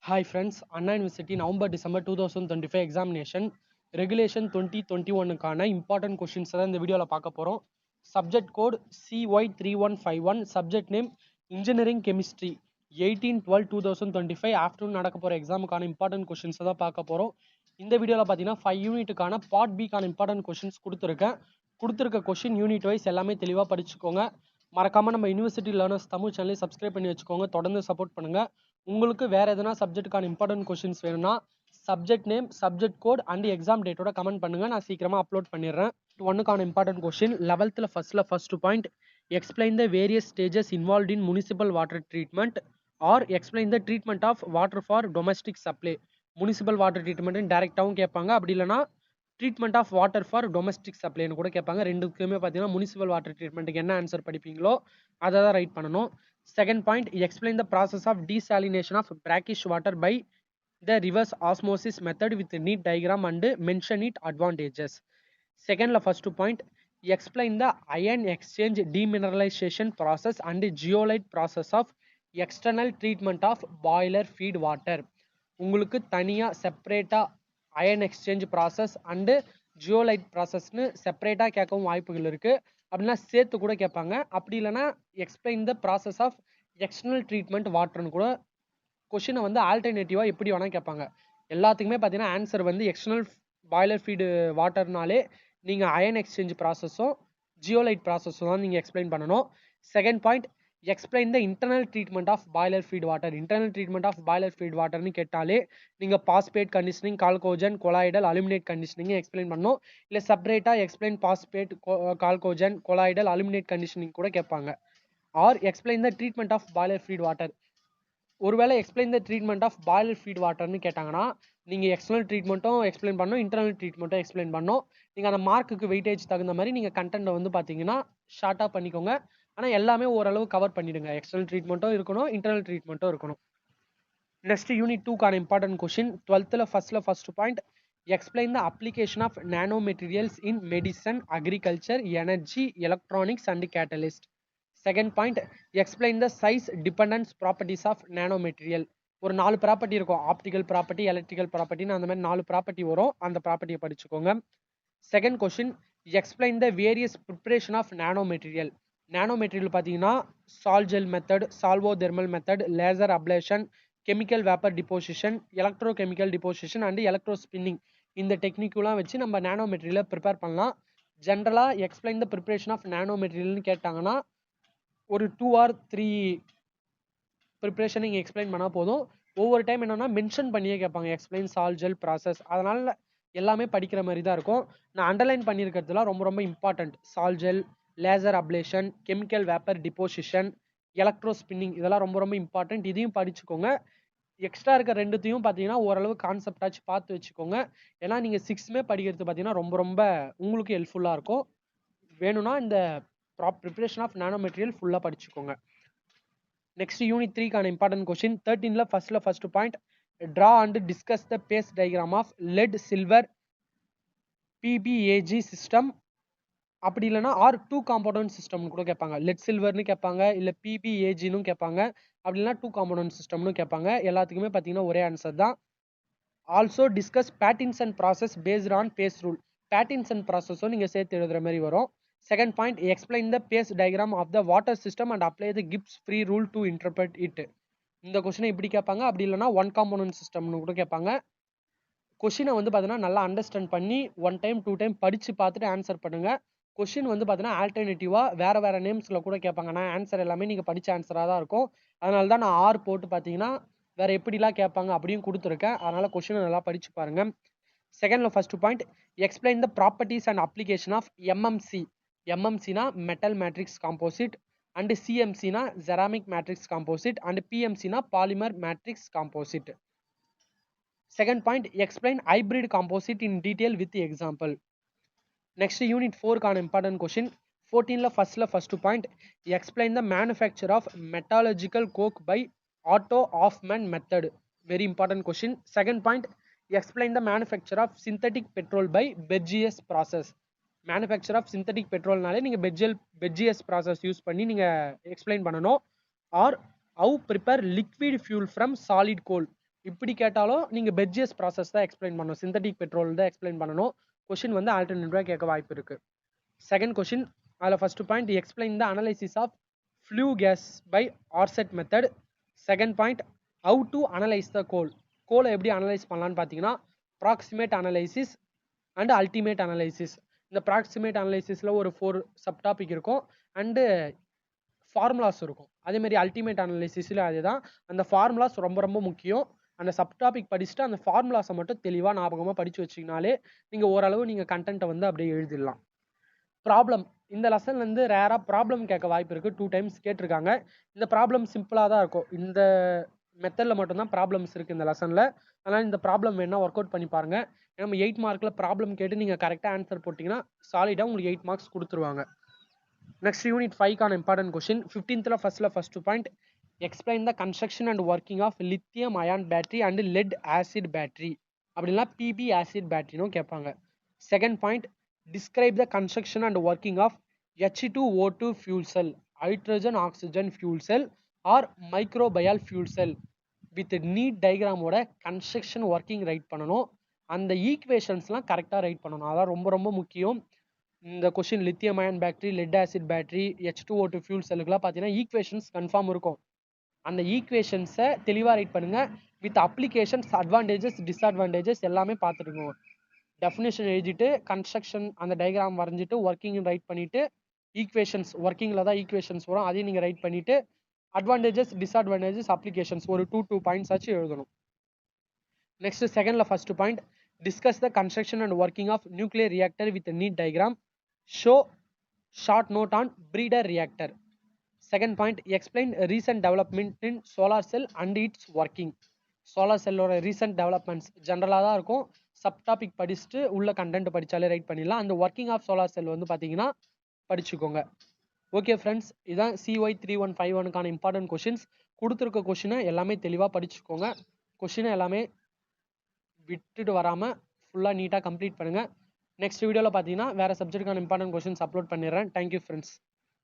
Hi friends, Anna University November December 2025 examination regulation 2021க்கான important questions தான் இந்த வீடியோல பார்க்க போறோம். Subject code CY3151, subject name engineering chemistry 18/12/2025 afternoon நடக்க போற எக்ஸாமுக்கான important questions தான் பார்க்க போறோம். இந்த வீடியோல பார்த்தீங்கன்னா 5 யூனிட்டுக்கான part B கான important questions கொடுத்துருக்க கொஸ்டின் யூனிட் வைஸ் எல்லாமே தெளிவாக படிச்சுக்கோங்க. மறக்காம நம்ம யூனிவர்சிட்டி லேர்னர்ஸ் தமிழ் சேனலை சப்ஸ்கிரைப் பண்ணி வச்சுக்கோங்க. தொடர்ந்து சப்போர்ட் பண்ணுங்க. உங்களுக்கு வேற எதனா சப்ஜெக்ட்டுக்கான இம்பார்ட்டன்ட் கொஸ்டின்ஸ் வேணும்னா subject name, subject code and exam டேட்டோட கமெண்ட் பண்ணுங்க. நான் சீக்கிரமா அப்லோட் பண்ணிடுறேன். ஒன்னுக்கான important question 11th first point explain the various stages involve in municipal water treatment or explain the treatment of water for domestic supply. Municipal water treatment டைரக்டாகவும் கேட்பாங்க, அப்படி இல்லைனா treatment of water for domestic சப்ளைன்னு கூட கேட்பாங்க. ரெண்டுக்குமே பார்த்தீங்கன்னா municipal water ட்ரீட்மெண்ட்டுக்கு என்ன ஆன்சர் படிப்பீங்களோ அதை தான் ரைட் பண்ணணும். Second point explain the process of desalination of brackish water by the reverse osmosis method with neat diagram and mention it advantages. செகண்ட்ல first point explain the ion exchange demineralisation process and zeolite process of external treatment of boiler feed water. உங்களுக்கு தனியாக செப்பரேட்டாக ion exchange process and zeolite ப்ராசஸ்னு செப்பரேட்டாக கேட்கவும் வாய்ப்புகள் இருக்குது. அப்படின்னா சேர்த்து கூட கேட்பாங்க. அப்படி இல்லைனா explain the process of external treatment வாட்டர்னு கூட கொஷினை வந்து ஆல்டர்னேட்டிவாக எப்படி வேணால் கேட்பாங்க. எல்லாத்துக்குமே பார்த்தீங்கன்னா ஆன்சர் வந்து எக்ஸ்டர்னல் பாய்லர் ஃபீடு வாட்டர்னாலே நீங்கள் அயன் எக்ஸ்சேஞ்ச் ப்ராசஸும் ஜியோலைட் ப்ராசஸும் தான் நீங்கள் எக்ஸ்பிளைன் பண்ணணும். Second point explain the internal treatment of boiler feed water. Internal treatment of boiler feed வாட்டர்னு கேட்டாலே நீங்கள் phosphate conditioning, calgon, colloidal, aluminate conditioning explain பண்ணணும். இல்லை செப்பரேட்டாக explain phosphate, calgon, colloidal, aluminate conditioning கூட கேட்பாங்க. Or explain the treatment of boiler feed water. ஒருவேளை explain the treatment of boiler feed வாட்டர்னு கேட்டாங்கன்னா நீங்கள் எக்ஸ்டர்னல் ட்ரீட்மெண்ட்டும் எக்ஸ்பிளைன் பண்ணணும், இன்டர்னல் ட்ரீட்மெண்ட்டும் எக்ஸ்பிளைன் பண்ணணும். நீங்கள் அந்த மார்க்குக்கு வெயிட்டேஜ் தகுந்த மாதிரி நீங்கள் கண்டென்ட்டை வந்து பார்த்தீங்கன்னா ஷார்ட்டாக பண்ணிக்கோங்க. ஆனால் எல்லாமே ஓரளவு கவர் பண்ணிடுங்க. எக்ஸ்டர்னல் ட்ரீட்மெண்ட்டும் இருக்கணும், இன்டர்னல் ட்ரீட்மெண்ட்டும் இருக்கணும். நெக்ஸ்ட் யூனிட் 2க்கான important question 12th first point explain the application of nanomaterials in medicine, agriculture, energy, electronics and catalyst. Second point explain the size dependence properties of nanomaterial. ஒரு 4 property இருக்கும், optical property, electrical ப்ராப்பர்ட்டின்னு அந்த மாதிரி 4 property வரும். அந்த ப்ராப்பர்ட்டியை படிச்சுக்கோங்க. Second question explain the various preparation of nanomaterial. Nanomaterial பார்த்தீங்கன்னா sol gel method, solvothermal method, laser ablation, chemical vapour deposition, electrochemical deposition and electrospinning. இந்த டெக்னிக்கெலாம் வச்சு நம்ம நானோ மெட்டீரியலை ப்ரிப்பேர் பண்ணலாம். ஜென்ரலாக எக்ஸ்பிளைன் த ப்ரிப்பரேஷன் ஆஃப் நானோ மெட்டீரியல்னு கேட்டாங்கன்னா ஒரு 2 or 3 ப்ரிப்பரேஷன் நீங்கள் எக்ஸ்பிளைன் பண்ணால் போதும். ஒவ்வொரு டைம் என்னென்னா மென்ஷன் பண்ணியே கேட்பாங்க, எக்ஸ்பிளைன் சால்ஜெல் ப்ராசஸ். அதனால் எல்லாமே படிக்கிற மாதிரி தான் இருக்கும். நான் அண்டர்லைன் பண்ணியிருக்கிறதுலாம் ரொம்ப ரொம்ப important. Sol gel, laser ablation, chemical vapour deposition, electrospinning, இதெல்லாம் ரொம்ப ரொம்ப இம்பார்ட்டன்ட். இதையும் படிச்சுக்கோங்க. எக்ஸ்ட்ரா இருக்க ரெண்டுத்தையும் பார்த்தீங்கன்னா ஓரளவு கான்செப்டாச்சு பார்த்து வச்சுக்கோங்க. ஏன்னா நீங்கள் 6மே படிக்கிறது பார்த்தீங்கன்னா ரொம்ப ரொம்ப உங்களுக்கு ஹெல்ப்ஃபுல்லாக இருக்கும். வேணும்னா இந்த ப்ரிப்பரேஷன் ஆஃப் நானோ மெட்டீரியல் ஃபுல்லாக படிச்சுக்கோங்க. நெக்ஸ்ட் யூனிட் 3க்கான important question 13th first point draw and discuss the phase diagram of lead silver P B A G system. அப்படி இல்லைனா ஆர் 2 காம்பவுண்ட் சிஸ்டம்னு கூட கேட்பாங்க. லெட் சில்வர்னு கேட்பாங்க, இல்லை பிபிஏஜின்னு கேட்பாங்க, அப்படி இல்லைனா 2 காம்பவுண்ட் சிஸ்டம்னு கேட்பாங்க. எல்லாத்துக்குமே பார்த்தீங்கன்னா ஒரே ஆன்சர் தான். Also discuss Pattinson process based on phase rule. Pattinson ப்ராசஸும் நீங்கள் சேர்த்து எழுதுற மாதிரி வரும். Second point explain the phase diagram of the water system and apply the Gibbs free rule to interpret it. இந்த கொஸ்டினை இப்படி கேட்பாங்க. அப்படி இல்லைனா 1 காம்பவுண்ட் சிஸ்டம்னு கூட கேட்பாங்க. கொஸ்டினை வந்து பார்த்தீங்கன்னா நல்லா அண்டர்ஸ்டாண்ட் பண்ணி 1 time 2 time படித்து பார்த்துட்டு ஆன்சர் பண்ணுங்க. கொஸ்டின் வந்து பார்த்தீங்கன்னா ஆல்டர்னேட்டிவாக வேறு நேம்ஸில் கூட கேட்பாங்க. நான் ஆன்சர் எல்லாமே நீங்கள் படித்த ஆன்சராக தான் இருக்கும். அதனால தான் நான் ஆர் போட்டு பார்த்தீங்கன்னா வேறு எப்படிலாம் கேட்பாங்க அப்படியும் கொடுத்துருக்கேன். அதனால் கொஸ்டினை நல்லா படித்து பாருங்கள். செகண்டில் first point explain the properties and application of MMC. எம்எம்சினா மெட்டல் மேட்ரிக்ஸ் காம்போசிட், அண்ட் சிஎம்சினா செராமிக் மேட்ரிக்ஸ் காம்போசிட், அண்ட் பிஎம்சினா polymer matrix composite. Second point, explain hybrid composite in detail with the example. Next unit 4 கான important question 14th first point explain the manufacture of metallurgical coke by Otto Hoffmann method. Very important question. Second point, explain the manufacture of synthetic petrol by Bergius process. Manufacture of synthetic petrol நாலே நீங்க Bergius process use பண்ணி நீங்க explain பண்ணணும். Or how prepare liquid fuel from solid coal. இப்படி கேட்டாலும் நீங்க Bergius process தான் explain பண்ணணும், சிந்தட்டிக் பெட்ரோல் தான் எக்ஸ்பிளைன் பண்ணணும். கொஸ்டின் வந்து ஆல்டர்னேட்டிவா கேட்க வாய்ப்பு இருக்கு. செகண்ட் கொஸ்டின், அதில் first point explain the analysis of flue gas by Orsat method. Second point how to analyse the coal. கோலை எப்படி அனலைஸ் பண்ணலான்னு பார்த்தீங்கன்னா proximate analysis and ultimate analysis. இந்த ப்ராக்சிமேட் அனலைசிஸில் ஒரு 4 சப் டாபிக் இருக்கும் அண்டு ஃபார்முலாஸ் இருக்கும். அதேமாதிரி அல்டிமேட் அனலைசிஸில் அதுதான். அந்த ஃபார்முலாஸ் ரொம்ப ரொம்ப முக்கியம். அந்த சப் டாபிக் படிச்சுட்டு அந்த ஃபார்முலாஸை மட்டும் தெளிவாக ஞாபகமாக படித்து வச்சிங்கனாலே நீங்கள் ஓரளவு நீங்கள் கண்டென்ட்டை வந்து அப்படியே எழுதிடலாம். ப்ராப்ளம், இந்த லெசன்லேருந்து ரேராக ப்ராப்ளம் கேட்க வாய்ப்பு இருக்குது. 2 டைம்ஸ் கேட்டிருக்காங்க. இந்த ப்ராப்ளம் சிம்பிளாக தான் இருக்கும். இந்த மெத்தடில் மட்டும்தான் ப்ராப்ளம்ஸ் இருக்குது இந்த லெசனில். அதனால் இந்த ப்ராப்ளம் வேணால் ஒர்க் அவுட் பண்ணி பாருங்கள். நம்ம 8 மார்க்கில் ப்ராப்ளம் கேட்டு நீங்கள் கரெக்டாக ஆன்சர் போட்டிங்கன்னா சாலிடாக உங்களுக்கு 8 மார்க்ஸ் கொடுத்துருவாங்க. நெக்ஸ்ட் யூனிட் 5க்கான important question 15th first point explain the construction and working of lithium ion battery and lead acid battery, அப்படின்னா பிபி ஆசிட் பேட்டரினும் கேட்பாங்க. Second point describe the construction and working of H2O2 fuel cell, hydrogen oxygen fuel cell or microbial fuel cell with neat டயக்ராமோட construction working write பண்ணணும். அந்த ஈக்குவேஷன்ஸ்லாம் கரெக்டாக right பண்ணணும். அதான் ரொம்ப ரொம்ப முக்கியம். இந்த கொஸ்டின் lithium ion battery, lead acid battery, H2O2 fuel செல்லுக்குலாம் பார்த்தீங்கன்னா ஈக்குவேஷன்ஸ் கன்ஃபார்ம் இருக்கும். அந்த ஈக்குவேஷன்ஸை தெளிவாக ரைட் பண்ணுங்க. வித் அப்ளிகேஷன்ஸ், அட்வான்டேஜஸ், டிஸ்அட்வான்டேஜஸ் எல்லாமே பார்த்துருங்க. டெஃபினேஷன் எழுதிட்டு கன்ஸ்ட்ரக்ஷன் அந்த டயக்ராம் வரைஞ்சிட்டு ஒர்க்கிங் ரைட் பண்ணிட்டு ஈக்குவேஷன்ஸ், ஒர்க்கிங்கில் தான் ஈக்குவேஷன்ஸ் வரும், அதையும் நீங்கள் ரைட் பண்ணிட்டு அட்வான்டேஜஸ், டிஸ்அட்வான்டேஜஸ், அப்ளிகேஷன்ஸ் ஒரு 2 பாயிண்ட்ஸ் ஆச்சு எழுதணும். நெக்ஸ்ட் செகண்ட்ல first point discuss the construction and working of nuclear reactor with neat diagram, show short note on breeder reactor. Second point explain recent development in solar cell and its working. Solar செல்லோட recent developments ஜென்ரலாக தான் இருக்கும். Sub topic படிச்சுட்டு உள்ள content படித்தாலே right பண்ணிடலாம். அந்த working of solar cell வந்து பார்த்தீங்கன்னா படிச்சுக்கோங்க. ஓகே ஃப்ரெண்ட்ஸ், இதுதான் CY3151க்கான இம்பார்ட்டன்ட் கொஷின்ஸ். கொடுத்துருக்க கொஷினை எல்லாமே தெளிவாக படிச்சுக்கோங்க. கொஷினை எல்லாமே விட்டுட்டு வராமல் ஃபுல்லாக நீட்டாக கம்ப்ளீட் பண்ணுங்கள். நெக்ஸ்ட் வீடியோவில் பார்த்தீங்கன்னா வேறு சப்ஜெக்ட்டுக்கான இம்பார்ட்டன்ட் கொஷின்ஸ் அப்லோட் பண்ணிடுறேன். Thank you friends.